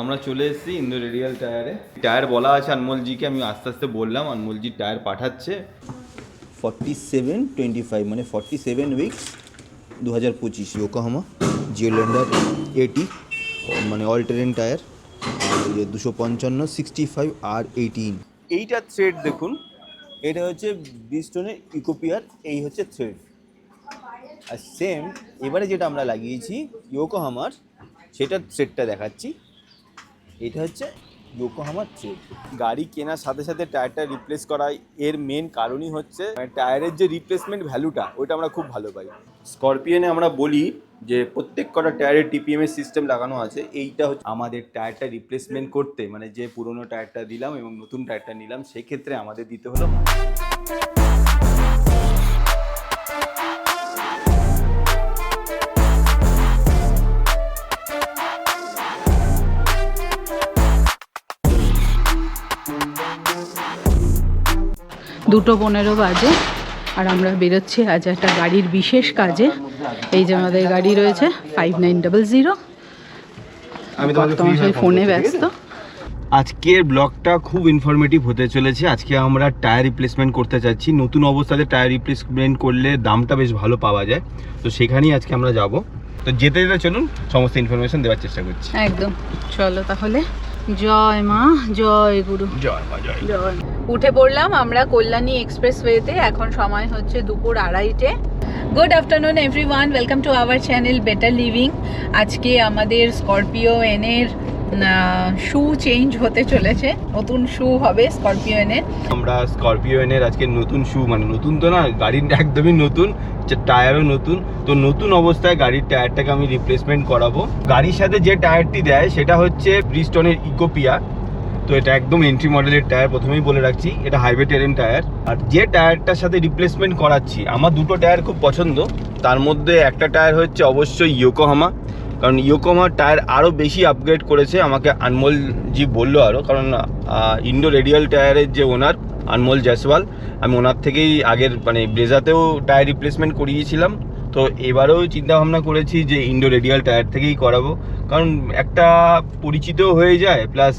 আমরা চলে এসেছি ইন্দো রেডিয়াল টায়ারে। টায়ার বলা আছে আনমোলজিকে, আমি আস্তে আস্তে বললাম আনমোলজি টায়ার পাঠাচ্ছে 4725 মানে 47 উইকস 2025 ইয়োকোহামা জিওল্যান্ডার 80 মানে অল টেরেন টায়ার, আর 255 65 আর 18। এইটা থ্রেড দেখুন, এটা হচ্ছে ব্রিজস্টোনের ইকোপিয়ার, এই হচ্ছে থ্রেড। আর সেম এবারে যেটা আমরা লাগিয়েছি ইয়োকোহামার, সেটার থ্রেডটা দেখাচ্ছি। এটা হচ্ছে ইয়োকোহামার থ্রেড। গাড়ি কেনার সাথে সাথে টায়ারটা রিপ্লেস করা এর মেন কারণই হচ্ছে টায়ারের যে রিপ্লেসমেন্ট ভ্যালুটা, ওইটা আমরা খুব ভালো পাই। স্করপিয়নে আমরা বলি যে প্রত্যেক কটা টায়ারের টিপিএমএস সিস্টেম লাগানো আছে। এইটা হচ্ছে আমাদের টায়ারটা রিপ্লেসমেন্ট করতে, মানে যে পুরোনো টায়ারটা দিলাম এবং নতুন টায়ারটা নিলাম, সেক্ষেত্রে আমাদের দিতে হলো দুটো 15 বাজে আর আমরা বেরোচ্ছি আজ একটা গাড়ির বিশেষ কাজে। এই যে আমাদের গাড়ি রয়েছে 5900। আমি তোমার ফোনে ব্যস্ত। আজকের ব্লগটা খুব ইনফরমেটিভ হতে চলেছে। আজকে আমরা টায়ার রিপ্লেসমেন্ট করতে চাচ্ছি। নতুন অবস্থাতে টায়ার রিপ্লেসমেন্ট করলে দামটা বেশ ভালো পাওয়া যায়, তো সেখানেই আজকে আমরা যাব। তো যেতে যেতে চলুন সমস্ত ইনফরমেশন দেওয়ার চেষ্টা করছি। একদম, চলো তাহলে। জয় মা, জয় গুরু। জয় মা, জয়। উঠে পড়লাম আমরা কল্যাণী এক্সপ্রেসওয়েতে। এখন সময় হচ্ছে দুপুর 2:30। Good afternoon everyone, welcome to our channel better living. আজকে আমাদের স্করপিও এনের শু চেঞ্জ হতে চলেছে, নতুন শু হবে স্করপিও এনের। আমরা স্করপিও এনের আজকে নতুন শু, মানে নতুন তো না, গাড়ির একদমই নতুন, টায়ারও নতুন। তো নতুন অবস্থায় গাড়ির টায়ারটাকে আমি রিপ্লেসমেন্ট করাবো। গাড়ির সাথে যে টায়ারটি দেয় সেটা হচ্ছে ব্রিজস্টোনের ইকোপিয়া। তো এটা একদম এন্ট্রি মডেলের টায়ার, প্রথমেই বলে রাখছি এটা হাইওয়ে টেরেন টায়ার। আর যে টায়ারটার সাথে রিপ্লেসমেন্ট করাচ্ছি, আমার দুটো টায়ার খুব পছন্দ। তার মধ্যে একটা টায়ার হচ্ছে অবশ্যই ইয়োকোহামা, কারণ ইয়োকোহামার টায়ার আরও বেশি আপগ্রেড করেছে, আমাকে আনমোলজি বললো আরও। কারণ ইন্ডো রেডিয়াল টায়ারের যে ওনার আনমোল জয়সওয়াল, আমি ওনার থেকেই আগের মানে ব্রেজাতেও টায়ার রিপ্লেসমেন্ট করিয়েছিলাম। তো এবারেও চিন্তা ভাবনা করেছি যে ইন্ডো রেডিয়াল টায়ার থেকেই করাবো, কারণ একটা পরিচিতও হয়ে যায়, প্লাস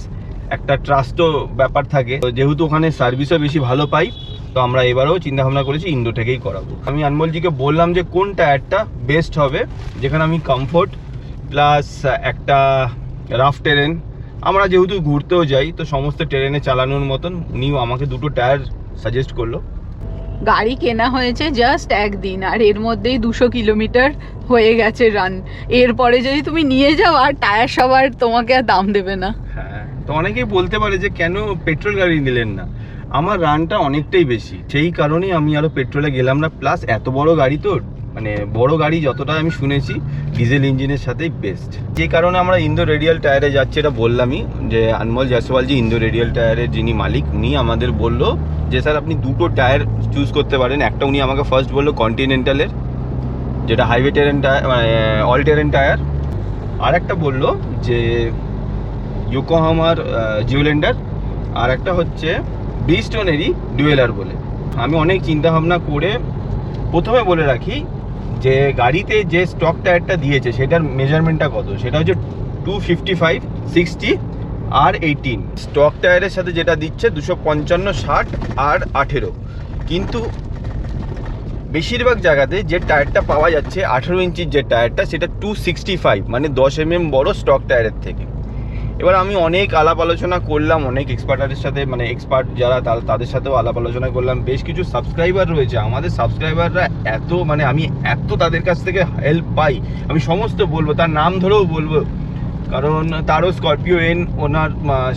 একটা ট্রাস্টও ব্যাপার থাকে। যেহেতু ওখানে সার্ভিসও বেশি ভালো পাই, তো আমরা এবারেও চিন্তা ভাবনা করেছি ইন্ডো থেকেই করাবো। আমি আনমোলজিকে বললাম যে কোন টায়ারটা বেস্ট হবে, যেখানে আমি কমফোর্ট প্লাস একটা রাফ টেরেন, আমরা যেহেতু ঘুরতেও যাই তো সমস্ত ট্রেনে চালানোর মতন, উনিও আমাকে দুটো টায়ার সাজেস্ট করলো। গাড়ি কেনা হয়েছে জাস্ট একদিন, আর এর মধ্যেই 200 কিলোমিটার হয়ে গেছে রান। এরপরে যদি তুমি নিয়ে যাও আর টায়ার সবার, তোমাকে আর দাম দেবে না। হ্যাঁ, তো অনেকেই বলতে পারে যে কেন পেট্রোল গাড়ি নিলেন না। আমার রানটা অনেকটাই বেশি, সেই কারণেই আমি আরও পেট্রোলে গেলাম না। প্লাস এত বড় গাড়ি তো, মানে বড় গাড়ি যতটা আমি শুনেছি ডিজেল ইঞ্জিনের সাথেই বেস্ট। যে কারণে আমরা ইন্দো রেডিয়াল টায়ারে যাচ্ছি, এটা বললামই যে আনমোল জয়সওয়াল যে ইন্দো রেডিয়াল টায়ারের যিনি মালিক, উনি আমাদের বললো যে স্যার আপনি দুটো টায়ার চুজ করতে পারেন। একটা উনি আমাকে ফার্স্ট বললো কন্টিনেন্টালের, যেটা হাইওয়ে টেরেন টায়ার, মানে অল টেরেন টায়ার। আর একটা বললো যে ইয়োকোহামার জিওল্যান্ডার, আর একটা হচ্ছে ব্রিজস্টোনেরই ডুয়েলার বলে। আমি অনেক চিন্তা ভাবনা করে প্রথমে বলে রাখি যে গাড়িতে যে স্টক টায়ারটা দিয়েছে সেটার মেজারমেন্টটা কত, সেটা হচ্ছে 255 60 আর 18। স্টক টায়ারের সাথে যেটা দিচ্ছে 255 60 আর 18। কিন্তু বেশিরভাগ জায়গাতে যে টায়ারটা পাওয়া যাচ্ছে 18 ইঞ্চির যে টায়ারটা, সেটা 265 মানে 10 mm বড় স্টক টায়ারের থেকে। এবার আমি অনেক আলাপ আলোচনা করলাম অনেক এক্সপার্টারের সাথে, মানে এক্সপার্ট যারা তাদের সাথেও আলাপ আলোচনা করলাম। বেশ কিছু সাবস্ক্রাইবার রয়েছে, আমাদের সাবস্ক্রাইবাররা এত, মানে আমি এত তাদের কাছ থেকে হেল্প পাই, আমি সমস্ত বলবো, তার নাম ধরেও বলবো, কারণ তারও স্করপিও এন ওনার,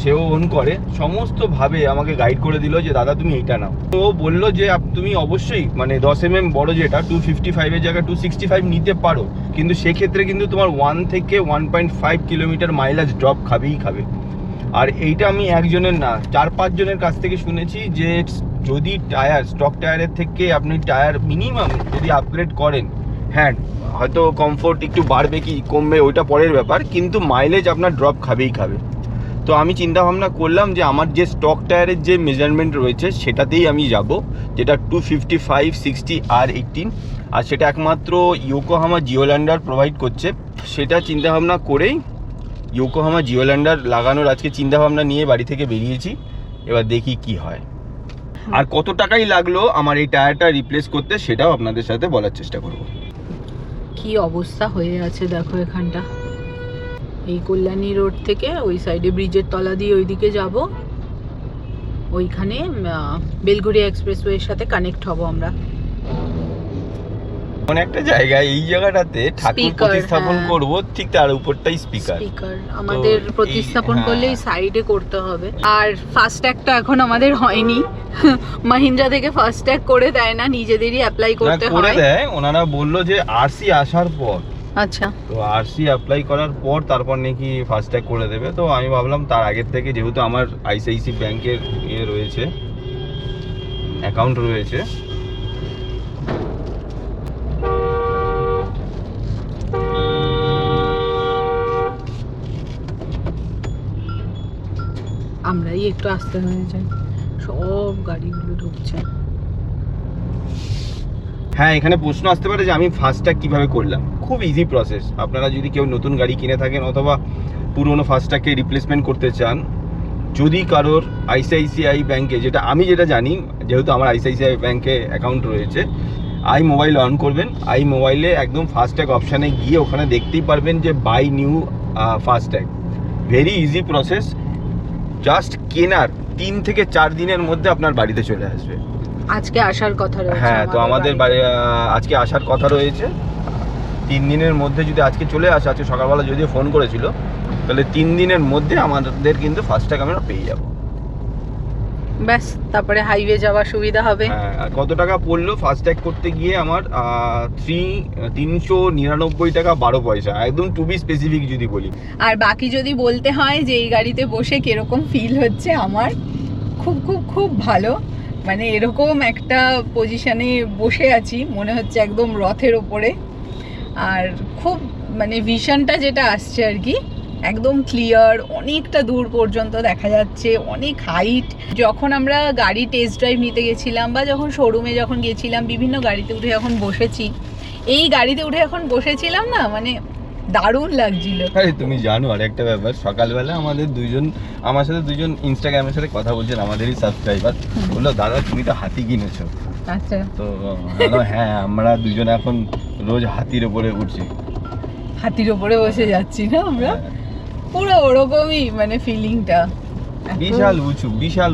সেও ওন করে, সমস্তভাবে আমাকে গাইড করে দিল যে দাদা তুমি এইটা নাও। ও বললো যে তুমি অবশ্যই মানে 10 mm বড় যেটা 255-এর জায়গায় 265 নিতে পারো, কিন্তু সেক্ষেত্রে কিন্তু তোমার 1 থেকে 1.5 কিলোমিটার মাইলেজ ড্রপ খাবেই খাবে। আর এইটা আমি একজনের না, 4-5 জনের কাছ থেকে শুনেছি যে যদি টায়ার স্টক টায়ারের থেকে আপনি টায়ার মিনিমাম যদি আপগ্রেড করেন, হ্যাঁ হয়তো কমফোর্ট একটু বাড়বে কি কমবে ওইটা পরের ব্যাপার, কিন্তু মাইলেজ আপনার ড্রপ খাবেই খাবে। তো আমি চিন্তা ভাবনা করলাম যে আমার যে স্টক টায়ারের যে মেজারমেন্ট রয়েছে সেটাতেই আমি যাব, যেটা 255 60 আর 18। আর সেটা একমাত্র ইয়োকোহামা জিওল্যান্ডার প্রোভাইড করছে। সেটা চিন্তা ভাবনা করেই ইয়োকোহামা জিওল্যান্ডার লাগানোর আজকে চিন্তাভাবনা নিয়ে বাড়ি থেকে বেরিয়েছি। এবার দেখি কি হয়, আর কত টাকাই লাগলো আমার এই টায়ারটা রিপ্লেস করতে সেটাও আপনাদের সাথে বলার চেষ্টা করব। কি অবস্থা হয়ে আছে দেখো এখানটা। এই কল্যাণী রোড থেকে ওই সাইডে ব্রিজের তলা দিয়ে ওইদিকে যাব, ওইখানে বেলঘরিয়া এক্সপ্রেসওয়ের সাথে কানেক্ট হব আমরা। মানে একটা জায়গায় এই জায়গাটাতে ঠাকুর Speaker, প্রতিস্থাপন হ্যাঁ। করব, ঠিক তার উপরটাই স্পিকার। স্পিকার আমাদের প্রতিস্থাপন হ্যাঁ। করলে সাইডে করতে হবে। আর ফাস্ট ট্যাগটা এখন আমাদের হয়নি, মাহিন্দ্রা থেকে ফাস্ট ট্যাগ করে দেয় না, নিজেদেরই অ্যাপ্লাই করতে করে হয়। দেয়, ওনারা বললো যে আরসি আসার পর, আচ্ছা, তো আরসি অ্যাপ্লাই করার পর তারপর নাকি ফাস্ট্যাগ করে দেবে। তো আমি ভাবলাম তার আগের থেকে, যেহেতু আমার আইসিআইসি ব্যাংকের ইয়ে রয়েছে, অ্যাকাউন্ট রয়েছে, আমরাই একটু আস্তে হয়ে যাই, সব গাড়িগুলো ঢুকছে। হ্যাঁ এখানে প্রশ্ন আসতে পারে যে আমি ফাস্ট্যাগ কিভাবে করলাম। খুব ইজি প্রসেস। আপনারা যদি কেউ নতুন গাড়ি কিনে থাকেন অথবা পুরনো ফাস্ট্যাগকে রিপ্লেসমেন্ট করতে চান, যদি কারোর আইসিআইসিআই ব্যাংকে, যেটা জানি, যেহেতু আমার আইসিআইসিআই ব্যাংকে অ্যাকাউন্ট রয়েছে, আই মোবাইল অন করবেন। আই মোবাইলে একদম ফাস্ট্যাগ অপশানে গিয়ে ওখানে দেখতেই পারবেন যে buy new FASTag. Very easy process, just কেনার 3 থেকে 4 দিনের মধ্যে আপনার বাড়িতে চলে আসবে। আজকে আসার কথা রয়েছে। হ্যাঁ, তো আমাদের আজকে আসার কথা রয়েছে। 3 দিনের মধ্যে যদি আজকে চলে আসে, আজকে সকালবেলা যদিও ফোন করেছিল, তাহলে 3 দিনের মধ্যে আমাদের কিন্তু ফাস্ট্যাগ আমরা পেয়ে যাব। ব্যাস, তারপরে হাইওয়ে যাওয়ার সুবিধা হবে। হ্যাঁ, আর কত টাকা পড়লো ফাস্ট্যাগ করতে গিয়ে আমার? 399 টাকা 12 পয়সা, একদম টু বি স্পেসিফিক যদি বলি। আর বাকি যদি বলতে হয় যে এই গাড়িতে বসে কিরকম ফিল হচ্ছে, আমার খুব খুব খুব ভালো। মানে এরকম একটা পজিশনে বসে আছি, মনে হচ্ছে একদম রথের ওপরে। আর খুব মানে ভিশনটা যেটা আসছে আর কি, একদম ক্লিয়ার, অনেকটা দূর পর্যন্ত দেখা যাচ্ছে, অনেক হাইট। যখন আমরা গাড়ি টেস্ট ড্রাইভ নিতে গেছিলাম বা যখন শোরুমে যখন গেছিলাম, বিভিন্ন গাড়িতে উঠে যখন বসেছি, এই গাড়িতে উঠে যখন বসেছিলাম না, মানে দারুণ লাগছিল। আরে তুমি জানো আর একটা ব্যাপার, সকালবেলা আমার সাথে দুজন ইনস্টাগ্রামের সাথে কথা বলছেন, আমাদেরই সাবস্ক্রাইবার, বললো দাদা তুমি তো হাতি কিনেছো। আচ্ছা, তো হ্যাঁ, আমরা দুজন এখন রোজ হাতির ওপরে উঠছি। হাতির ওপরে বসে যাচ্ছি না আমরা, হ্যাঁ। পুরো ওরকমই মানে ফিলিংটা। বিশাল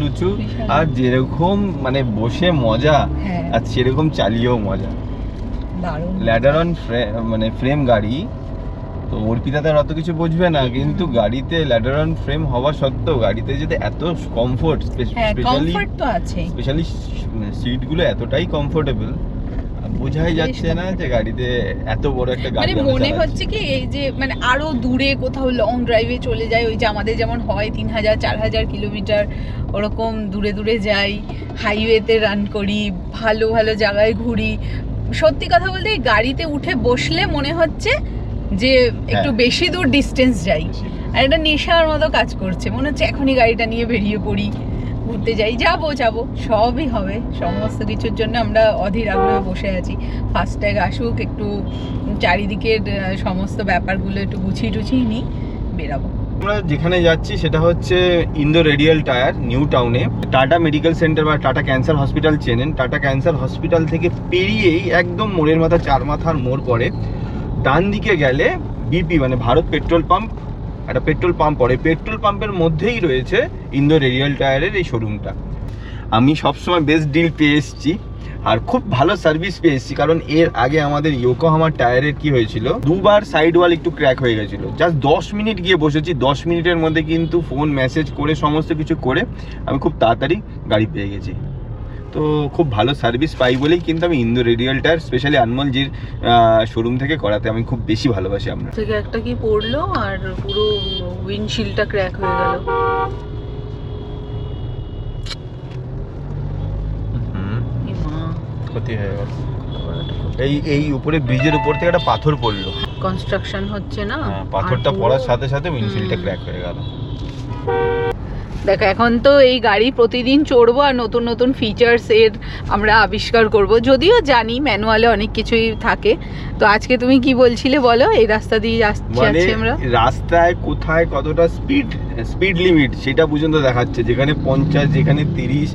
উঁচু, আর যেরকম মানে বসে মজা, হ্যাঁ, আর সেরকম চালিয়েও মজা। দারুণ। ল্যাডার অন মানে ফ্রেম গাড়ি, তো অর্পিতা তার অত কিছু বুঝবে না, কিন্তু গাড়িতে ল্যাডার অন ফ্রেম হওয়া সত্ত্বেও গাড়িতে যেতে এত কমফোর্ট, হ্যাঁ, কমফর্ট তো আছে। স্পেশালি সিটগুলো এতটাই কমফোর্টেবল, বোঝাই যাচ্ছে না যে গাড়িতে এত বড় একটা গাড়ি মানে আমরা মনে চালাচ্ছি। হচ্ছে কি এই যে মানে আরো দূরে কোথাও লং ড্রাইভে চলে যায়, ওই যে আমাদের যেমন হয় 3000-4000 কিলোমিটার, ওরকম দূরে দূরে যাই, হাইওয়েতে রান করি, ভালো ভালো জায়গায় ঘুরি। সত্যি কথা বলতে এই গাড়িতে উঠে বসলে মনে হচ্ছে যে একটু হ্যাঁ। বেশি দূর ডিস্টেন্স যাই, আর এটা নেশার মতো কাজ করছে। মনে হচ্ছে এখনই গাড়িটা নিয়ে বেরিয়ে পড়ি, ঘুরতে যাই, যাবো, সবই হবে। সমস্ত কিছুর জন্য আমরা অধীর আগ্রহে বসে আছি। ফাস্ট্যাগ আসুক, একটু চারিদিকের সমস্ত ব্যাপারগুলো একটু গুছিয়ে টুছিয়ে নিই, বেরাবো। আমরা যেখানে যাচ্ছি সেটা হচ্ছে ইন্দো রেডিয়াল টায়ার, নিউ টাউনে। টাটা মেডিকেল সেন্টার বা টাটা ক্যান্সার হসপিটাল চেনেন, টাটা ক্যান্সার হসপিটাল থেকে পেরিয়েই একদম মোড়ের মাথা, 4 মাথার মোড় পড়ে, ডান দিকে গেলে বিপি মানে ভারত পেট্রোল পাম্প, একটা পেট্রোল পাম্প পড়ে, পেট্রোল পাম্পের মধ্যেই রয়েছে ইন্দো রেডিয়াল টায়ারের এই শোরুমটা। আমি সবসময় বেস্ট ডিল পেয়ে এসেছি আর খুব ভালো সার্ভিস পেয়ে এসেছি, কারণ এর আগে আমাদের ইয়োকোহামা টায়ারের কি হয়েছিল, 2 বার সাইড ওয়াল একটু ক্র্যাক হয়ে গেছিলো। জাস্ট 10 মিনিট গিয়ে বসেছি, 10 মিনিটের মধ্যে কিন্তু ফোন মেসেজ করে সমস্ত কিছু করে আমি খুব তাড়াতাড়ি গাড়ি পেয়ে গেছি। তো খুব ভালো সার্ভিস পাই বলেই কিন্তু আমি ইন্দো রেডিয়াল টায়ার, স্পেশালি আনমোলজির শোরুম থেকে করাতে আমি খুব বেশি ভালোবাসি। আমরা থেকে একটা কি পড়লো আর পুরো উইন্ডশিল্ডটা ক্র্যাক হয়ে গেল। ক্ষতি হয়ে গেল। এই উপরে ব্রিজের উপর থেকে একটা পাথর পড়লো, কনস্ট্রাকশন হচ্ছে না, পাথরটা পড়ার সাথে সাথে উইন্ডশিল্ডটা ক্র্যাক হয়ে গেল। দেখো এখন তো এই গাড়ি প্রতিদিন চড়বো আর নতুন নতুন ফিচার্স এর আমরা আবিষ্কার করব, যদিও জানি ম্যানুয়ালে অনেক কিছুই থাকে। তো আজকে তুমি কি বলছিলে বলো, এই রাস্তা দিয়ে মানে যাচ্ছি আমরা। রাস্তায় কোথায় কতটা স্পিড লিমিট সেটা পর্যন্ত দেখাচ্ছে, যেখানে 50 যেখানে 30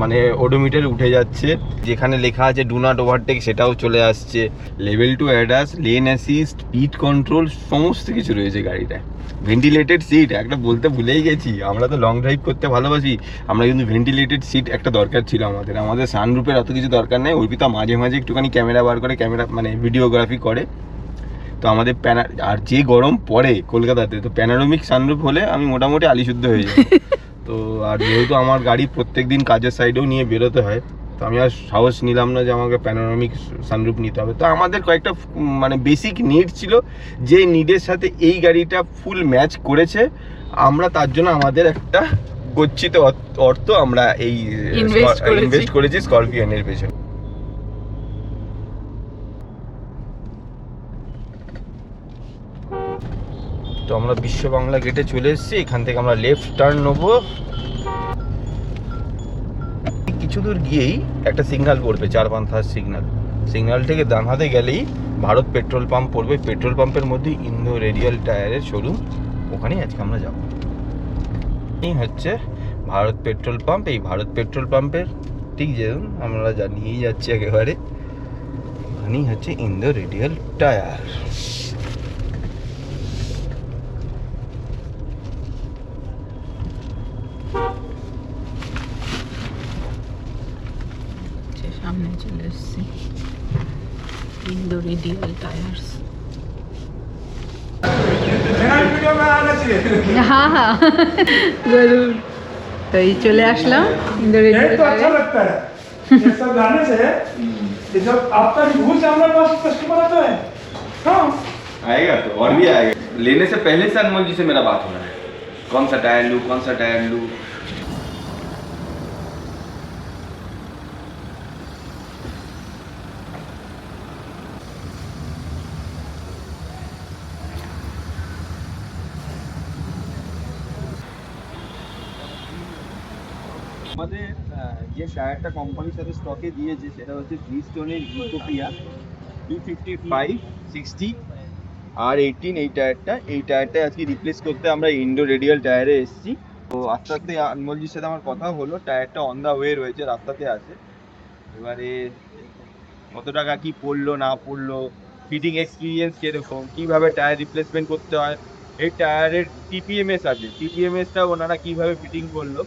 মানে ওডোমিটার উঠে যাচ্ছে, যেখানে লেখা আছে ডু নট ওভারটেক সেটাও চলে আসছে, level 2 ADAS, lane assist, speed control সমস্ত কিছু রয়েছে গাড়িটায়। ভেন্টিলেটেড সিট একটা বলতে ভুলেই গেছি, আমরা তো লং ড্রাইভ করতে ভালোবাসি, আমরা কিন্তু ভেন্টিলেটেড সিট একটা দরকার ছিল আমাদের সানরুফের অত কিছু দরকার নেই। অর্পিতা মাঝে মাঝে একটুখানি ক্যামেরা বার করে, ক্যামেরা মানে ভিডিওগ্রাফি করে, তো আমাদের আর যে গরম পড়ে কলকাতাতে, তো প্যানোরামিক সানরুফ হলে আমি মোটামুটি আলিশুদ্ধ হয়ে যাই। তো আর যেহেতু আমার গাড়ি প্রত্যেক দিন কাজের সাইডেও নিয়ে বেরোতে হয়, তো আমি আর সাহস নিলাম না যে আমাকে প্যানোরামিক সানরুফ নিতে হবে। তো আমাদের কয়েকটা মানে বেসিক নিড ছিল, যে নিডের সাথে এই গাড়িটা ফুল ম্যাচ করেছে। আমরা তার জন্য আমাদের একটা গচ্ছিত অর্থ আমরা এই ইনভেস্ট করেছি স্করপিও এর পেছনে। তো আমরা বিশ্ব বাংলা গেটে চলে এসেছি, এখান থেকে আমরা লেফট টার্ন নেবো। কিছু দূর গিয়েই একটা সিগন্যাল পড়বে, 4-5 সিগন্যাল থেকে ডান হাতে গেলেই ভারত পেট্রোল পাম্প পড়বে। পেট্রোল পাম্পের মধ্যে ইন্দো রেডিয়াল টায়ারের শোরুম, ওখানেই আজকে আমরা যাব। এই হচ্ছে ভারত পেট্রোল পাম্প। এই ভারত পেট্রোল পাম্পের ঠিক যেরকম আমরা জানিয়েই যাচ্ছি একেবারে, ওখানেই হচ্ছে ইন্দো রেডিয়াল টায়ার। সামনে চলে এসেছি ইন্দো রেডিয়াল টায়ার্স। हाँ हाँ जरूर। तो ये चले আসলাম ইন্দো রেডিয়াল तो अच्छा लगता है ये सब गाने से ये जब आपका रिव्यू जानने पास कस्टमर आता है। हाँ आएगा तो और भी आएगा। लेने से पहले से अनमोल जी से मेरा बात हो रहा है, कौन सा टायर लूँ। আমাদের যে টায়ারটা কোম্পানির সাথে স্টকে দিয়েছে সেটা হচ্ছে ব্রিজস্টোনের ইউটোপিয়া 255, 60 আর 18। এই টায়ারটা আজকে রিপ্লেস করতে আমরা ইন্ডো রেডিয়াল টায়ারে এসেছি। তো আস্তে আস্তে আনমোলজির সাথে আমার কথা হলো, টায়ারটা অন দা ওয়ে রয়েছে, রাস্তাতে আছে। এবারে কত টাকা কি পড়লো না পড়লো, ফিটিং এক্সপিরিয়েন্স কীরকম, কীভাবে টায়ার রিপ্লেসমেন্ট করতে হয়, এই টায়ারের টিপিএমএস আছে, টিপিএমএসটা ওনারা কীভাবে ফিটিং করলো,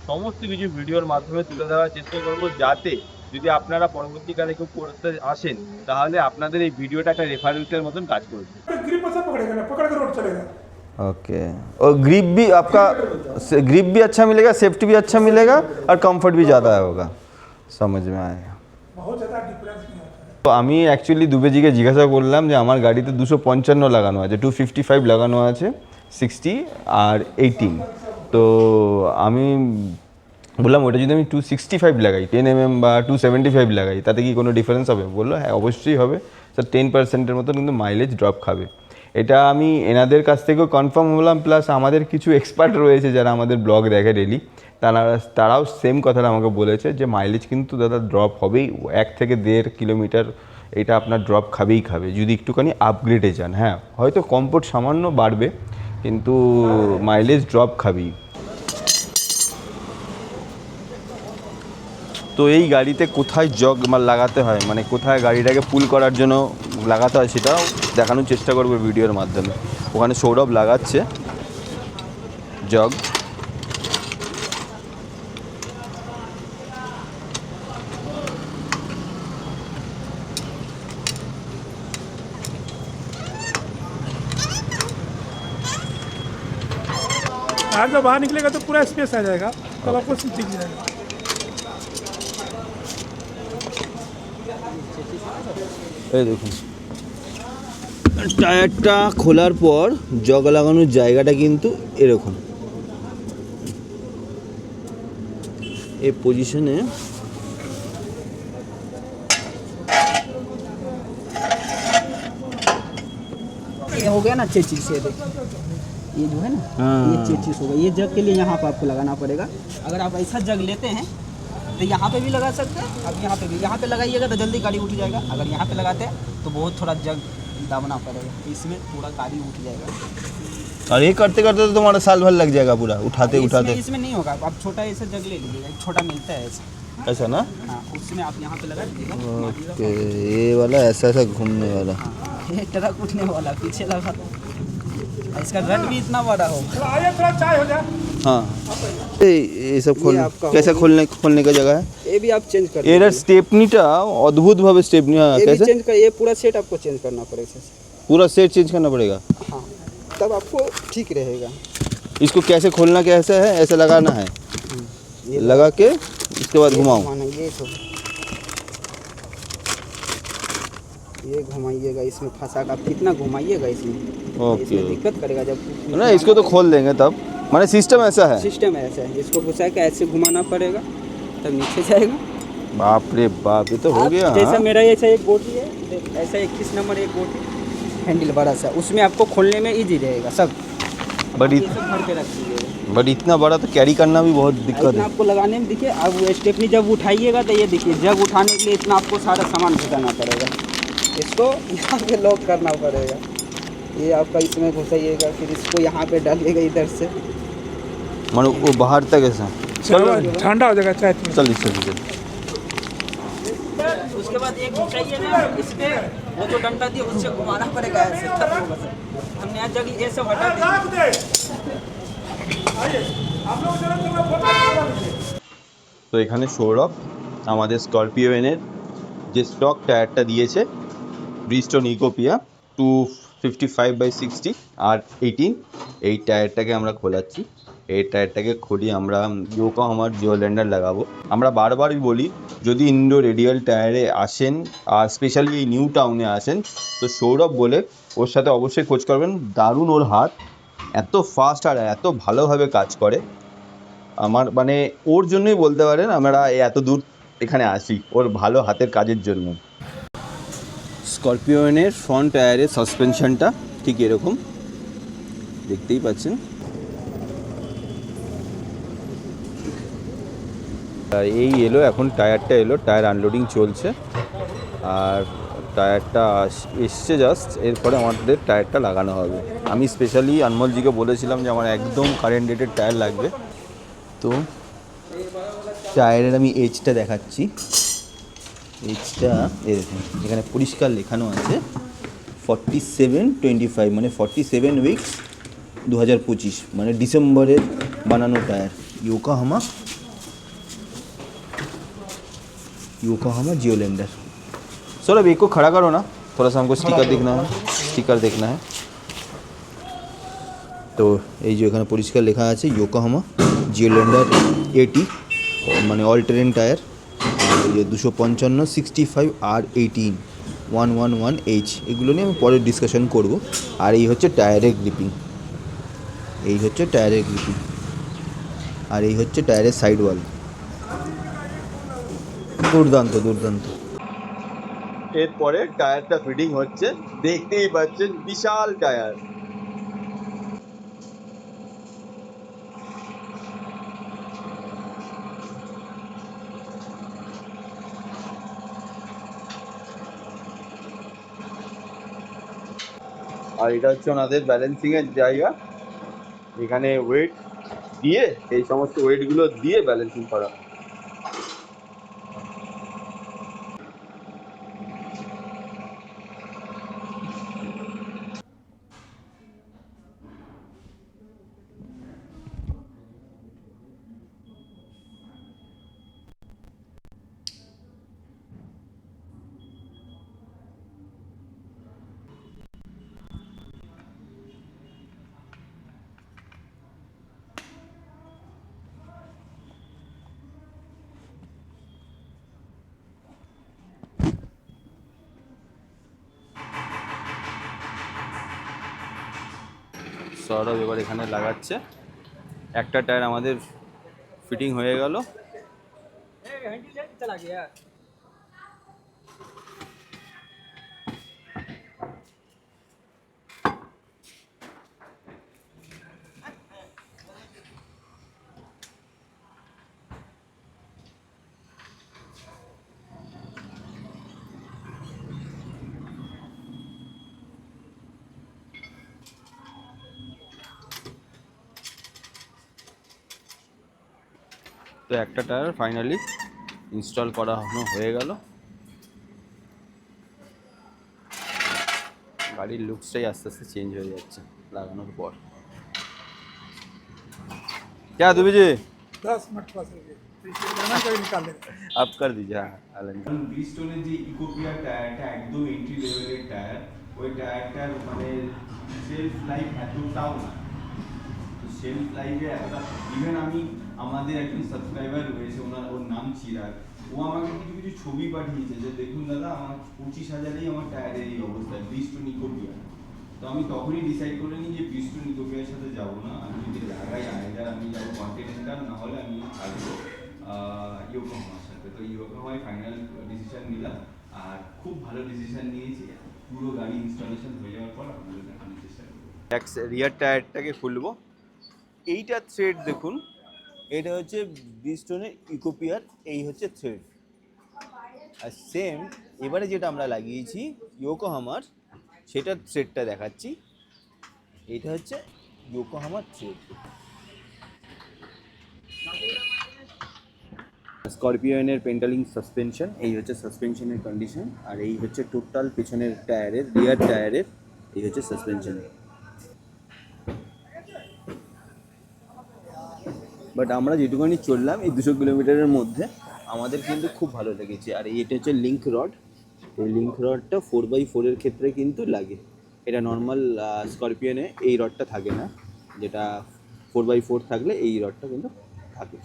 সমস্ত কিছু ভিডিওর মাধ্যমে তুলে দেওয়ার চেষ্টা করবো, যাতে যদি আপনারা পরবর্তীকালে কেউ করতে আসেন তাহলে আপনাদের এই ভিডিওটা একটা রেফারেন্সের মতন কাজ করবে। ग्रिप ऐसा पकड़ेगा ना, पकड़ के रोड चलेगा। ओके, और ग्रिप भी अच्छा मिलेगा, सेफ्टी भी अच्छा मिलेगा और कंफर्ट भी ज़्यादा होगा। समझ में आया। बहुत ज़्यादा डिफरेंस नहीं आता है। তো আমি অ্যাকচুয়ালি দুবেজিকে জিজ্ঞাসা করলাম যে আমার গাড়িতে 255 লাগানো আছে, 255 লাগানো আছে, 60 আর 18। তো আমি বললাম ওটা যদি আমি 265 লাগাই 10 mm বা 275 লাগাই তাতে কি কোনো ডিফারেন্স হবে? বললো হ্যাঁ অবশ্যই হবে স্যার, 10%-এর মতো কিন্তু মাইলেজ ড্রপ খাবে। এটা আমি এনাদের কাছ থেকেও কনফার্ম হলাম, প্লাস আমাদের কিছু এক্সপার্ট রয়েছে যারা আমাদের ব্লগ দেখে ডেলি, তারাও সেম কথাটা আমাকে বলেছে যে মাইলেজ কিন্তু দাদা ড্রপ হবেই, 1 থেকে 1.5 কিলোমিটার এটা আপনার ড্রপ খাবে যদি একটুখানি আপগ্রেডে যান। হ্যাঁ হয়তো কমফোর্ট সামান্য বাড়বে কিন্তু মাইলেজ ড্রপ খাবেই। তো এই গাড়িতে কোথায় জগ লাগাতে হয়, মানে কোথায় গাড়িটাকে ফুল করার জন্য লাগাতে হয় সেটাও দেখানোর চেষ্টা করবো ভিডিওর মাধ্যমে। ওখানে সৌরভ লাগাচ্ছে জগ। टायर जब बाहर निकलेगा तो पूरा स्पेस आ जाएगा, तब आपको दिख जाएगा। এই দেখুন টায়ারটা খোলার পর জগ লাগানোর জায়গাটা কিন্তু এরকম, এই পজিশনে हो गया ना अच्छी चीज से देख ये जो है ना, हाँ। ये चेचिस होगा। ये जग के लिए यहाँ पर आपको लगाना पड़ेगा। अगर आप ऐसा जग लेते हैं तो यहाँ पे भी लगा सकते हैं, अब यहाँ पे भी। यहाँ पे लगाइएगा तो जल्दी गाड़ी उठ जाएगा। अगर यहाँ पे लगाते हैं तो बहुत थोड़ा जग दाबना पड़ेगा, इसमें पूरा गाड़ी उठ जाएगा। और ये करते करते तो तुम्हारा साल भर लग जाएगा पूरा, उठाते उठाते। इसमें नहीं होगा। आप छोटा ऐसा जग ले लीजिएगा, एक छोटा मिलता है ऐसा। ऐसा ना? हाँ, उसमें आप यहाँ पे लगा दीजिएगा। ओके, ये वाला ऐसा ऐसा घूमने वाला। हाँ, ये ट्रक उठने वाला पीछे लगा। इसका रन भी इतना बड़ा होगा। आइए थोड़ा चाय हो जाए। हाँ, ये सब खोल, ये आपका कैसे होगा। खोलने का जगह है? ये भी आप चेंज कर এর স্টেপনিটা অদ্ভুত ভাবে স্টেপনি, ये भी कैसे चेंज कर, ये पूरा सेट आपको चेंज करना पड़ेगा। पूरा सेट चेंज करना पड़ेगा? हाँ, तब आपको ठीक रहेगा। इसको कैसे खोलना, कैसे है? ऐसे लगाना है, ये लगा के इसके बाद घुमाऊं। घुमाना, ये तो ये घुमाइएगा, इसमें फंसा कर कितना घुमाइएगा इसमें। ओके। इसमें दिक्कत करेगा जब ना, इसको तो खोल देंगे तब। माने सिस्टम ऐसा है? सिस्टम ऐसा है, इसको घुसा के ऐसे घुमाना पड़ेगा तब नीचे जाएगा। बाप रे बाप, ये तो हो आप गया। जैसा हाँ? मेरा ऐसा एक गोटी है, ऐसा 21 नंबर एक गोटी हैंडल बड़ा सा, उसमें आपको खोलने में इजी रहेगा सब। बट ये सब भर के रख दीजिएगा। इतना बड़ा तो कैरी करना भी बहुत दिक्कत इतना है। आपको लगाने में देखिए। अब वो स्टेपनी जब उठाइएगा तो ये देखिए, जग उठाने के लिए इतना आपको सारा सामान घुसाना पड़ेगा। इसको यहाँ पे लॉक करना पड़ेगा। ये आपका इसमें घुसाइएगा, फिर इसको यहाँ पे डालिएगा इधर से। मानो वो बाहर तक ऐसा। चलो ठंडा हो जाएगा चाय। चल चल। उसके बाद एक घुसाइएगा, इस पे वो जो डंडा दिया उससे घुमाना पड़ेगा ऐसे, तब होगा सर। हम नया जग ये सब हटा देंगे। তো এখানে সৌরভ আমাদের স্করপিও এনের যে স্টক টায়ারটা দিয়েছে, ব্রিজস্টোন ইকোপিয়া 255/60 R18, এই টায়ারটাকে আমরা খোলাচ্ছি। এই টায়ারটাকে খুলি আমরা ইয়োকোহামার জিওল্যান্ডার লাগাবো। আমরা বারবারই বলি, যদি ইন্ডো রেডিয়াল টায়ারে আসেন আর স্পেশালি এই নিউ টাউনে আসেন, তো সৌরভ বলে ওর সাথে অবশ্যই খোঁজ করবেন। দারুণ ওর হাত, এত ফাস্ট আর এত ভালোভাবে কাজ করে। আমার মানে ওর জন্যই বলতে পারেন আমরা এত দূর এখানে আসি, ওর ভালো হাতের কাজের জন্য। স্করপিওনের ফ্রন্ট টায়ারের সাসপেনশনটা ঠিক এরকম দেখতেই পাচ্ছেন। আর এই এলো, এখন টায়ারটা এলো, টায়ার আনলোডিং চলছে। আর টায়ারটা এসছে জাস্ট, এরপরে আমাদের টায়ারটা লাগানো হবে। আমি স্পেশালি আনমলজিকে বলেছিলাম যে আমার একদম কারেন্ট ডেটের টায়ার লাগবে। তো টায়ারের আমি এজটা দেখাচ্ছি। এজটা এই দেখুন, এখানে পরিষ্কার লেখানো আছে 47/25, মানে 47 উইকস 2025, মানে ডিসেম্বরের বানানো টায়ার। योकोहामा जियोलैंडर। सौरभ एक को खड़ा करो ना, थोड़ा सा हमको स्टिकर देखना है। तो এই যে এখানে পরিষ্কার লেখা আছে योकोहामा जियोलैंडर 80, মানে অল টেরেন টায়ার। ये 255 65 R18 111H, এগুলো নিয়ে আমি পরে ডিসকাশন করব। আর এই হচ্ছে টায়ারের গ্রিপিং, আর এই হচ্ছে টায়ারের সাইড ওয়াল। দুর্দান্ত। এরপরে টায়ারটা ফিটিং হচ্ছে, দেখতেই পাচ্ছেন বিশাল টায়ার। আর এটা হচ্ছে ওনাদের ব্যালেন্সিং এর জায়গা। এখানে ওয়েট দিয়ে, এই সমস্ত ওয়েটগুলো দিয়ে ব্যালেন্সিং করা। সৌরভ এবার এখানে লাগাচ্ছে। একটা টায়ার আমাদের ফিটিং হয়ে গেল। তো একটা টায়ার ফাইনালি ইনস্টল করা হয়ে গেল। গাড়ির লুকসটাই আস্তে আস্তে চেঞ্জ হয়ে যাচ্ছে লাগানোর পর। क्या दुबे जी 10 मिनट पास हो गए जमा कर निकाल दे आप कर दीजिए। हाँ ব্রিজস্টোনের যে ইকোপিয়া টায়ারটা একদম এন্ট্রি লেভেলের টায়ার, ওই টায়ারটার মানে সেলফ লাইফ এতটাও না। সেলফ লাইফে এতটা ইভেন আমি আমাদের একজন সাবস্ক্রাইবার রয়েছে, ওর নাম চিরাগ, ও আমাকে কিছু কিছু ছবি পাঠিয়েছে যে দেখুন দাদা আমার 25,000এই আমার টায়ারের এই অবস্থা ব্রিজস্টোন ইকোপিয়া। তো আমি তখনই ডিসাইড করে নিই যে ব্রিজস্টোন ইকোপিয়ার সাথে যাবো না, আমি যদি লাগাই আইদার আমি যাবো কন্টিনেন্টাল, না হলে আমি আসবো ইয়োকোহামার সাথে। তো ইয়োকোহামায় ফাইনাল ডিসিশন নিলাম, আর খুব ভালো ডিসিশন নিয়েছি। পুরো গাড়ি ইনস্টলেশন হয়ে যাওয়ার পর আপনাদের দেখানোর চেষ্টা করবো। রিয়ার টায়ারটাকে খুলবো। এইটা থ্রেড দেখুন, এটা হচ্ছে ব্রিজস্টোনের ইকোপিয়ার, এই হচ্ছে থ্রেড। আর সেম এবারে যেটা আমরা লাগিয়েছি ইয়োকোহামার, সেটার থ্রেডটা দেখাচ্ছি। এটা হচ্ছে ইয়োকোহামার থ্রেড। স্করপিওনের পেন্টালিং সাসপেনশন, এই হচ্ছে সাসপেনশনের কন্ডিশন, আর এই হচ্ছে টোটাল পেছনের টায়ারের রিয়ার টায়ারের এই হচ্ছে সাসপেনশন। বাট আমরা যেটুকুনি চললাম এই 200 কিলোমিটারের মধ্যে আমাদের কিন্তু খুব ভালো লেগেছে। আর এইটা হচ্ছে লিঙ্ক রড, এই লিঙ্ক রডটা 4x4 এর ক্ষেত্রে কিন্তু লাগে। এটা নর্মাল স্করপিওনে এই রডটা থাকে না, যেটা 4x4 থাকলে এই রডটা কিন্তু থাকে।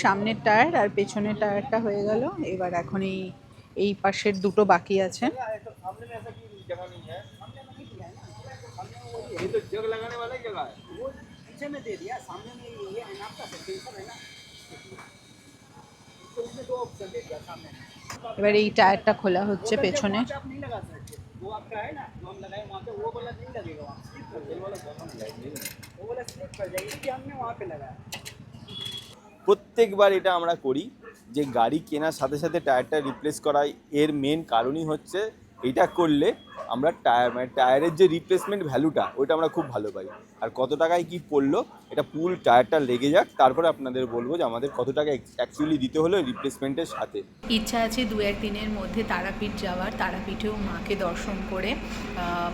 সামনের টায়ার আর পেছনের টায়ারটা হয়ে গেল, এবার এখন এই পাশের দুটো বাকি আছে। पीछे में दे दिया, सामने में ये है ना आपका सेंसर है ना, तो उसमें दो ऑप्शन दे दिया सामने। এবার এই টায়ারটা খোলা হচ্ছে পেছনে। आप नहीं लगा सकते, वो आपका है ना जो हम लगाए वहाँ पे, वो वाला नहीं लगेगा वहाँ, स्लिप कर जाएगा, वो वाला स्लिप कर जाएगी कि हमने वहाँ पे लगाया। প্রত্যেকবার এটা আমরা করি যে গাড়ি কেনার সাথে সাথে টায়ারটা রিপ্লেস করাই, এর মেন কারণই হচ্ছে এটা করলে আমরা টায়ারের যে রিপ্লেসমেন্ট ভ্যালুটা ওইটা আমরা খুব ভালো পাই। আর কত টাকায় কি পড়লো এটা ফুল টায়ারটা লেগে যাক, তারপরে আপনাদের বলবো যে আমাদের কত টাকা অ্যাকচুয়ালি দিতে হলো রিপ্লেসমেন্টের সাথে। ইচ্ছা আছে 2-1 দিনের মধ্যে তারাপীঠ যাওয়ার, তারাপীঠেও মাকে দর্শন করে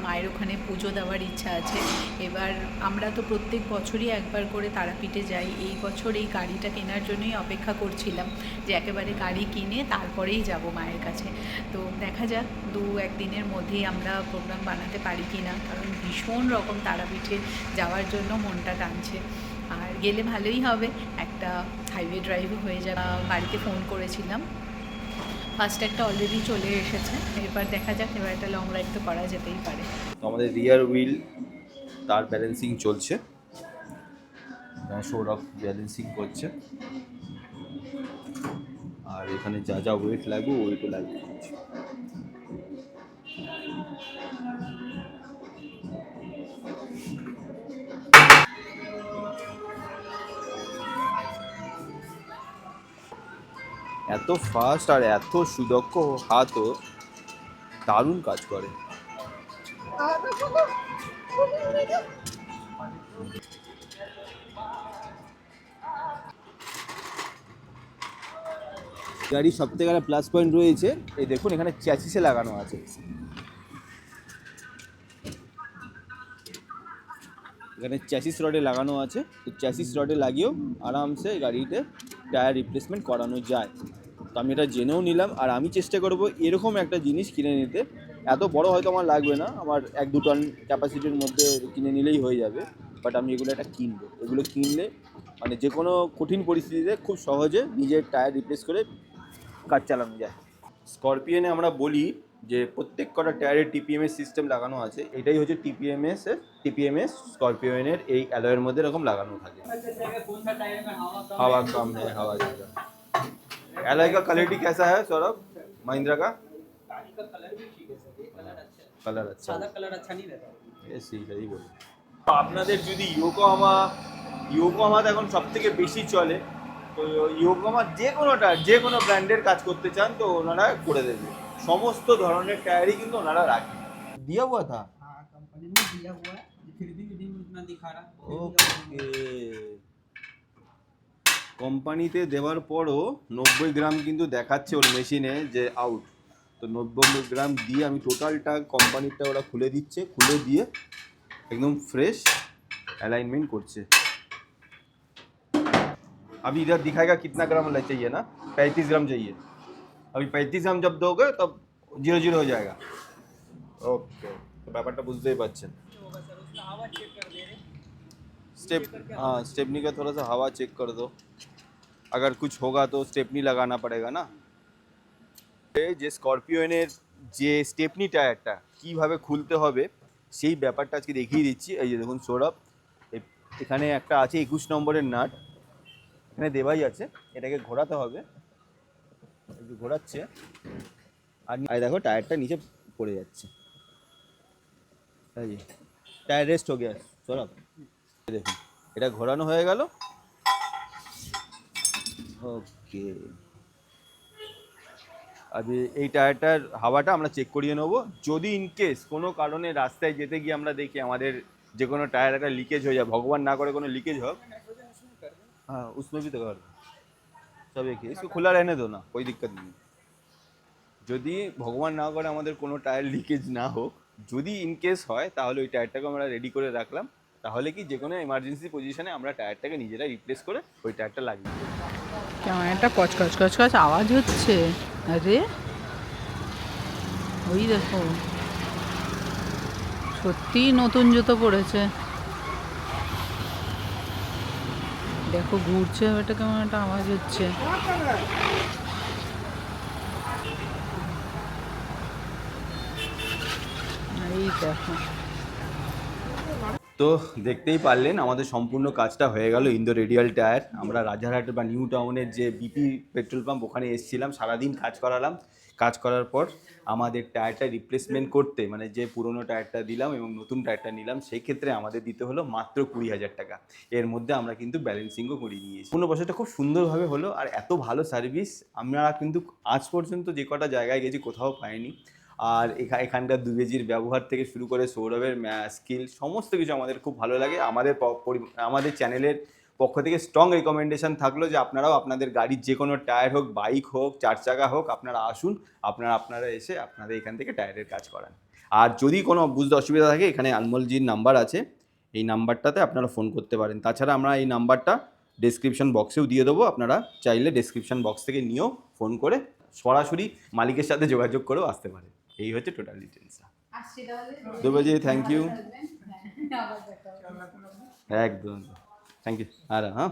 মায়ের ওখানে পুজো দেওয়ার ইচ্ছা আছে। এবার আমরা তো প্রত্যেক বছরই একবার করে তারাপীঠে যাই, এই বছর এই গাড়িটা কেনার জন্যই অপেক্ষা করছিলাম যে একেবারে গাড়ি কিনে তারপরেই যাব মায়ের কাছে। তো দেখা যাক 2-1 দিনের মধ্যেই আমরা প্রোগ্রাম বানাতে পারি কি না, কারণ ভীষণ রকম তারাপীঠে যাওয়ার জন্য মনটা টানছে। আর গেলে ভালোই হবে, একটা হাইওয়ে ড্রাইভও হয়ে যাবে। বাড়িতে ফোন করেছিলাম, ফার্স্ট একটা অলরেডি চলে এসেছে, এবার দেখা যাক, এবার একটা লং রাইড তো করা যেতেই পারে। আমাদের রিয়ার হুইল তার ব্যালেন্সিং চলছে, সৌরভ ব্যালেন্সিং করছে, আর এখানে যা যা ওয়েট লাগবে ওয়েটও লাগবে। এত ফাস্ট আর এত সুদক্ষ হাতও দারুণ কাজ করে। গাড়ির সব থেকে একটা প্লাস পয়েন্ট রয়েছে, এই দেখুন এখানে চ্যাসিসে লাগানো আছে। এখানে চ্যাসিস রডে লাগানো আছে, তো চ্যাসিস রডে লাগিয়েও আরামসে গাড়িতে টায়ার রিপ্লেসমেন্ট করানো যায়। তো আমি এটা জেনেও নিলাম, আর আমি চেষ্টা করব এরকম একটা জিনিস কিনে নিতে। এত বড় হয়তো আমার লাগবে না, আমার 1-2 টন ক্যাপাসিটির মধ্যে কিনে নিলেই হয়ে যাবে, বাট আমি এগুলো একটা কিনবো। এগুলো কিনলে মানে যে কোনো কঠিন পরিস্থিতিতে খুব সহজে নিজের টায়ার রিপ্লেস করে কাজ চালানো যায়। স্করপিওনে আমরা বলি যে প্রত্যেক কটা টায়ারের টিপিএমএস সিস্টেম লাগানো আছে, এটাই হচ্ছে টিপিএমএস স্করপিওনের এই অ্যালয়ের মধ্যে এরকম লাগানো থাকে। হাওয়া कम है, हवा ज़्यादा। एलॉय का क्वालिटी कैसा है सौरभ महिंद्रा का? गाड़ी का कलर भी ठीक है सर, ये कलर अच्छा है, कलर अच्छा सादा कलर अच्छा नहीं रहता। ये सही बोलो। আপনাদের যদি ইয়োকোহামাতে এখন সব থেকে বেশি চলে, তো ইয়োকোহামা যে কোনো ব্র্যান্ডের কাজ করতে চান তো ওনারা করে দেবে। সমস্ত ধরনের টায়ারই কিন্তু ওনারা রাখে। दिया हुआ था। हाँ कंपनी ने दिया हुआ है, फिर भी रीडिंग उतना दिखा रहा है। ओके, কোম্পানিতে দেওয়ার পরও 90 গ্রাম কিন্তু দেখাচ্ছে ওর মেশিনে যে আউট। তো 90 গ্রাম দিয়ে আমি টোটালটা কোম্পানিরটা ওরা খুলে দিচ্ছে, খুলে দিয়ে एकदम फ्रेश अलाइनमेंट করছে। अभी इधर दिखाएगा कितना ग्राम चाहिए ना, 35 ग्राम चाहिए। अभी 35 ग्राम जब दोगे तब 0-0 हो जाएगा। ओके, तो ব্যাপারটা বুঝতেই পারছেন। स्टेप हाँ, स्टेपनी का थोड़ा सा हवा चेक कर दो, अगर कुछ होगा तो स्टेपनी लगाना पड़ेगा ना। যে স্করপিওনের যে স্টেপনি টায়ারটা কীভাবে খুলতে হবে সেই ব্যাপারটা আজকে দেখিয়ে দিচ্ছি। এই যে দেখুন সৌরভ, এখানে একটা আছে 21 নম্বরের নাট, এখানে দেওয়াই আছে, এটাকে ঘোরাতে হবে, একটু ঘোরাচ্ছে আর দেখো টায়ারটা নিচে পড়ে যাচ্ছে। এই যে টায়ার রেস্ট হয়ে গেছে সৌরভ, দেখুন এটা ঘোরানো হয়ে গেল। ওকে, আর এই টায়ারটার হাওয়াটা আমরা চেক করিয়ে নেবো। যদি ইনকেস কোনো কারণে রাস্তায় যেতে গিয়ে আমরা দেখি আমাদের যে কোনো টায়ার একটা লিকেজ হয়ে যায়, ভগবান না করে কোনো লিকেজ হোক, हाँ उसमें भी तो कर सब एक ही, इसको खुला रहने दो ना, कोई दिक्कत नहीं। যদি ভগবান না করে আমাদের কোনো টায়ার লিকেজ না হোক, যদি ইনকেস হয় তাহলে ওই টায়ারটাকে আমরা রেডি করে রাখলাম, তাহলে কি যে কোনো এমার্জেন্সি পজিশনে আমরা টায়ারটাকে নিজেরা রিপ্লেস করে ওই টায়ারটা লাগিয়ে দেবো। কেমন একটা কচকচ কচকচ আওয়াজ হচ্ছে। আরে ওই দেখো, সত্যি নতুন জুতো পড়েছে। দেখো ঘুরছে, ওটা কেমন একটা আওয়াজ হচ্ছে। এই দেখো, তো দেখতেই পারলেন আমাদের সম্পূর্ণ কাজটা হয়ে গেল। ইন্দো রেডিয়াল টায়ার, আমরা রাজারহাট বা নিউ টাউনের যে বিপি পেট্রোল পাম্প ওখানে এসেছিলাম, সারাদিন কাজ করালাম। কাজ করার পর আমাদের টায়ারটা রিপ্লেসমেন্ট করতে, মানে যে পুরনো টায়ারটা দিলাম এবং নতুন টায়ারটা নিলাম, সেই ক্ষেত্রে আমাদের দিতে হলো মাত্র 20,000 টাকা। এর মধ্যে আমরা কিন্তু ব্যালেন্সিংও করিয়ে নিয়েছি। পুরো বছরটা খুব সুন্দরভাবে হলো, আর এত ভালো সার্ভিস আমরা কিন্তু আজ পর্যন্ত যে কটা জায়গায় গেছি কোথাও পাইনি। আর এখানকার দুবেজির ব্যবহার থেকে শুরু করে সৌরভের স্কিল সমস্ত কিছু আমাদের খুব ভালো লাগে। আমাদের চ্যানেলের পক্ষ থেকে স্ট্রং রেকমেন্ডেশন থাকলো যে আপনারাও আপনাদের গাড়ির যে কোনো টায়ার হোক, বাইক হোক, 4 চাকা হোক, আপনারা আসুন, আপনারা এসে আপনাদের এখান থেকে টায়ারের কাজ করান। আর যদি কোনো বুঝতে অসুবিধা থাকে, এখানে আনমোলজির নাম্বার আছে, এই নাম্বারটাতে আপনারা ফোন করতে পারেন। তাছাড়া আমরা এই নাম্বারটা ডেসক্রিপশন বক্সেও দিয়ে দেবো, আপনারা চাইলে ডেসক্রিপশন বক্স থেকে নিয়েও ফোন করে সরাসরি মালিকের সাথে যোগাযোগ করেও আসতে পারেন। এই হচ্ছে টোটাল ডিটেলসটা। দুবেজি থ্যাংক ইউ, একদম थैंक यू। आ रहा हाँ,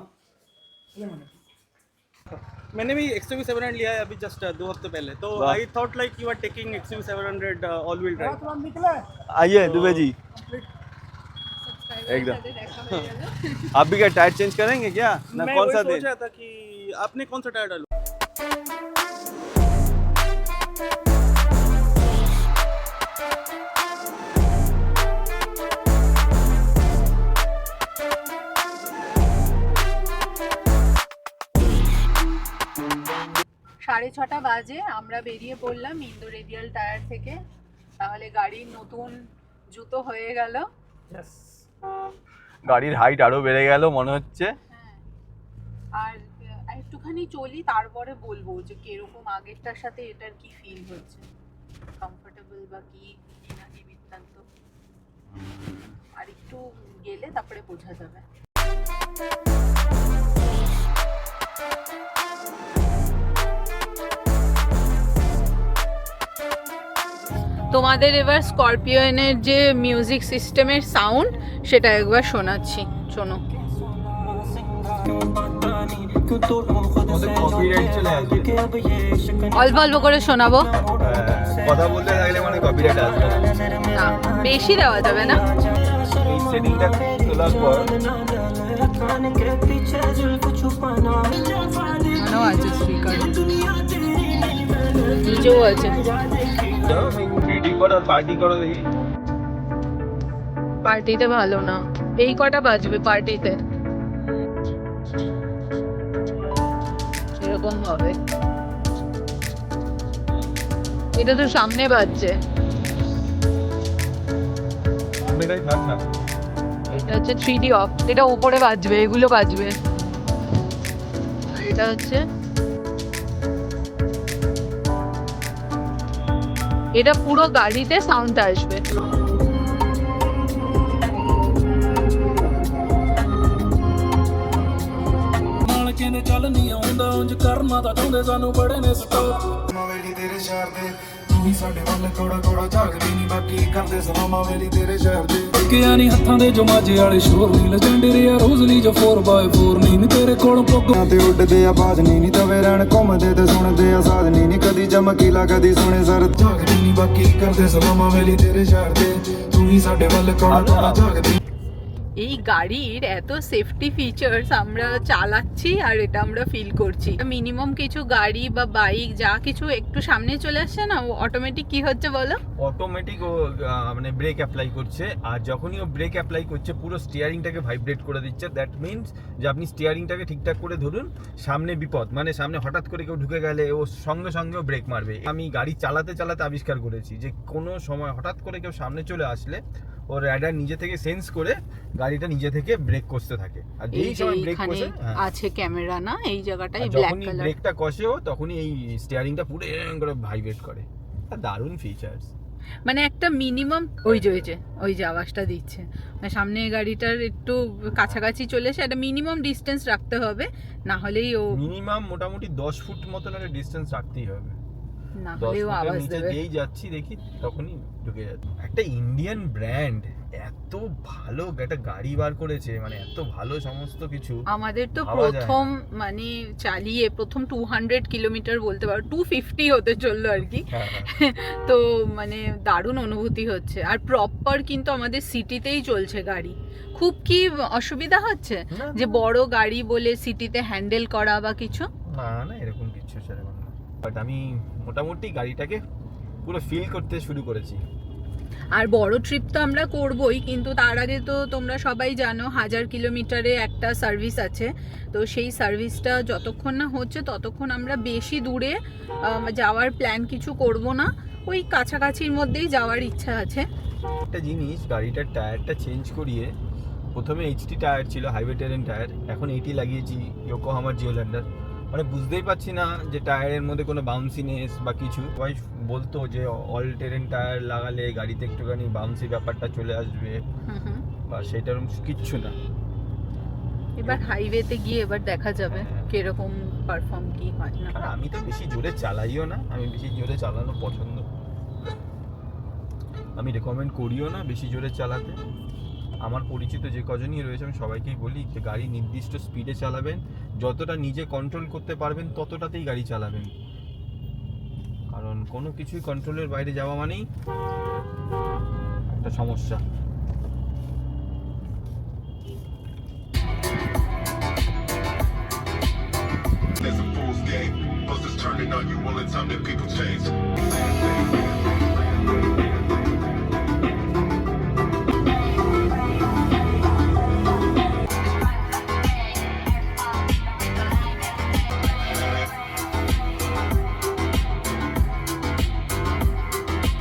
मैंने भी XUV 700 लिया है अभी जस्ट 2 हफ्ते पहले, तो I thought like you are taking XUV 700 all wheel drive. आइए दुबे जी, एकदम। आप भी क्या टायर चेंज करेंगे क्या ना? मैं कौन सा वही दे? सोच रहा था कि आपने कौन सा टायर डालूं। সাড়ে 6টা বাজে, আমরা বেরিয়ে পড়লাম ইন্দো রেডিয়াল টায়ার থেকে। তাহলে গাড়ির নতুন জুতো হয়ে গেল। গাড়ির হাইট আরো বেড়ে গেল মনে হচ্ছে। হ্যাঁ, আর একটুখানি চলি, তারপরে বলবো যে কিরকম আগেরটার সাথে এটার কি ফিল হচ্ছে, কমফোর্টেবল বা কি না এই বৃত্তান্ত। আর একটু গেলে তারপরে বোঝা যাবে। তোমাদের এবার স্করপিওনের যে মিউজিক সিস্টেমের সাউন্ড সেটা একবার শোনাচ্ছি, শোনো। অল্প অল্প করে শোনাবো, কথা বলতে লাগলে মানে কপিরাইট আসবে না বেশি দেওয়া যাবে না। এই সেটিংটা তোলার পর মনেও আছে স্পিকার, নিচেও আছে। পার্টি করো দেখি। পার্টিতে ভালো না, এই কটা বাজবে পার্টিতে, এরকম হবে। এটা তো সামনে বাজছে, এটা হচ্ছে 3D অফ, এটা উপরে বাজবে, এগুলো বাজবে। এটা হচ্ছে, এটা পুরো গাড়িতে সাউন্ড আসবে। ਕਹਿੰਦੇ ਚੱਲ ਨਹੀਂ ਆਉਂਦਾ ਉਂਝ ਕਰਨਾ ਤਾਂ ਚਾਹੁੰਦੇ ਸਾਨੂੰ ਬੜੇ ਨੇ ਸਟਾਪ ਮਾਵੇਲੀ ਤੇਰੇ ਸ਼ਹਿਰ ਦੇ ਤੂੰ ਵੀ ਸਾਡੇ ਵੱਲ ਕੋੜਾ ਕੋੜਾ ਝਾਕਦੀ ਨਹੀਂ ਬਾਕੀ ਕਰਦੇ ਸਵਾ ਮਾਵੇਲੀ ਤੇਰੇ ਸ਼ਹਿਰ ਦੇ ਕਿਆ ਨਹੀਂ ਹੱਥਾਂ ਦੇ ਜੋ ਮਾਝੇ ਵਾਲੇ ਸ਼ੋਰ ਨਹੀਂ ਲੈਜੈਂਡਰੀ ਆ ਰੋਜ਼ਲੀ ਜੋ 4x4 ਨਹੀਂ ਤੇਰੇ ਕੋਲ ਪੁੱਗਾਂ ਤੇ ਉੱਡਦੇ ਆ ਬਾਜ ਨਹੀਂ ਤਵੇ ਰਹਿਣ ਘੁੰਮਦੇ ਤੇ ਸੁਣਦੇ ਆ ਸਾਜ਼ ਨਹੀਂ ਕਦੀ ਚਮਕੀਲਾ ਕਦੀ ਸੁਣੇ ਸਰ ਝਾਕਦੀ ਨਹੀਂ ਬਾਕੀ ਕਰਦੇ ਸਵਾ ਮਾਵੇਲੀ ਤੇਰੇ ਸ਼ਹਿਰ ਦੇ ਤੂੰ ਵੀ ਸਾਡੇ ਵੱਲ ਕੋੜਾ ਕੋੜਾ ਝਾਕਦੀ। এই গাড়ির এত সেফটি ফিচার্স আমরা চালাচ্ছি আর এটা আমরা ফিল করছি। মিনিমাম কিছু গাড়ি বা বাইক যা কিছু একটু সামনে চলে আসছে না, ও অটোমেটিক কি হচ্ছে বলো, অটোমেটিক ও মানে ব্রেক অ্যাপ্লাই করছে, আর যখনই ও ব্রেক অ্যাপ্লাই করছে পুরো স্টিয়ারিংটাকে ভাইব্রেট করে দিচ্ছে। দ্যাট মিনস যে আপনি স্টিয়ারিংটাকে ঠিকঠাক করে ধরুন, সামনে বিপদ মানে সামনে হঠাৎ করে কেউ ঢুকে গেলে ও সঙ্গে সঙ্গে ব্রেক মারবে। আমি গাড়ি চালাতে চালাতে আবিষ্কার করেছি যে কোনো সময় হঠাৎ করে কেউ সামনে চলে আসলে ও রাডার নিজে থেকে সেন্স করে গাড়িটা নিজে থেকে ব্রেক করতে থাকে। আর এই যেই যে সময় ব্রেক এখানে কষে, আছে ক্যামেরা না, এই জায়গাটায় ব্ল্যাক যখনই কালার, ব্রেকটা কষে ও তখনই এই স্টিয়ারিংটা পুরো এরকম করে ভাইব্রেট করে। দারুণ ফিচার্স। মানে একটা মিনিমাম ওই যে আওয়াজটা দিচ্ছে, মানে সামনে গাড়িটার একটু কাছাকাছি চলে এসে একটা মিনিমাম ডিস্টেন্স রাখতে হবে, না হলেই ও মিনিমাম মোটামুটি 10 ফুট মতন একটা ডিস্টেন্স রাখতেই হবে। না 10 হলেও ফুটের আওয়াজ নিচে দেবে। যেই যাচ্ছি দেখি তখনই ঢুকে যাচ্ছে। একটা ইন্ডিয়ান ব্র্যান্ড এত ভালো একটা গাড়ি বার করেছে, মানে এত ভালো সমস্ত কিছু। আমাদের তো ভাবা যায় প্রথম মানে চালিয়ে প্রথম 200 কিলোমিটার বলতে পারো, 250 হতে চললো আর কি। হ্যাঁ, হ্যাঁ। তো মানে দারুণ অনুভূতি হচ্ছে, আর প্রপার কিন্তু আমাদের সিটিতেই চলছে গাড়ি। খুব কি অসুবিধা হচ্ছে না, যে বড় গাড়ি বলে সিটিতে হ্যান্ডেল করা বা কিছু? না না, এরকম কিছু সেরকম না। বাট আমি মোটামুটি গাড়িটাকে পুরো ফিল করতে শুরু করেছি। আর বড় ট্রিপ তো আমরা করবই, কিন্তু তার আগে তো তোমরা সবাই জানো 1000 কিলোমিটারে একটা সার্ভিস আছে। তো সেই সার্ভিসটা যতক্ষণ না হচ্ছে ততক্ষণ আমরা বেশি দূরে যাওয়ার প্ল্যান কিছু করব না, ওই কাছাকাছির মধ্যেই যাওয়ার ইচ্ছা আছে। একটা জিনিস, গাড়িটার টায়ারটা চেঞ্জ করিয়ে প্রথমে এইচটি টায়ার ছিল, হাইওয়ে টেরেন টায়ার, এখন এইটি লাগিয়েছি ইয়োকোহামার জিওল্যান্ডার। মানে বুঝতেই পারছি না যে টায়ারের মধ্যে কোনো বাউন্সিনেস বা কিছু। সবাই বলতো যে অল টেরেন টায়ার লাগালে গাড়িতে একটুখানি বাউন্সি ব্যাপারটা চলে আসবে, বা সেটার কিচ্ছু না। এবার হাইওয়েতে গিয়ে এবার দেখা যাবে কিরকম পারফর্ম কি হয় না। আর আমি তো বেশি জোরে চালাইও না, আমি বেশি জোরে চালানো পছন্দ, আমি রেকমেন্ড করিও না বেশি জোরে চালাতে। আমার পরিচিত যে কজনই রয়েছে আমি সবাইকেই বলি যে গাড়ি নির্দিষ্ট স্পিডে চালাবেন, যতটা নিজে কন্ট্রোল করতে পারবেন ততটাতেই গাড়ি চালাবেন, কারণ কোনো কিছুই কন্ট্রোলের বাইরে যাওয়া মানেই একটা সমস্যা। There's a fool's game. Busters turning on you all the time that people change.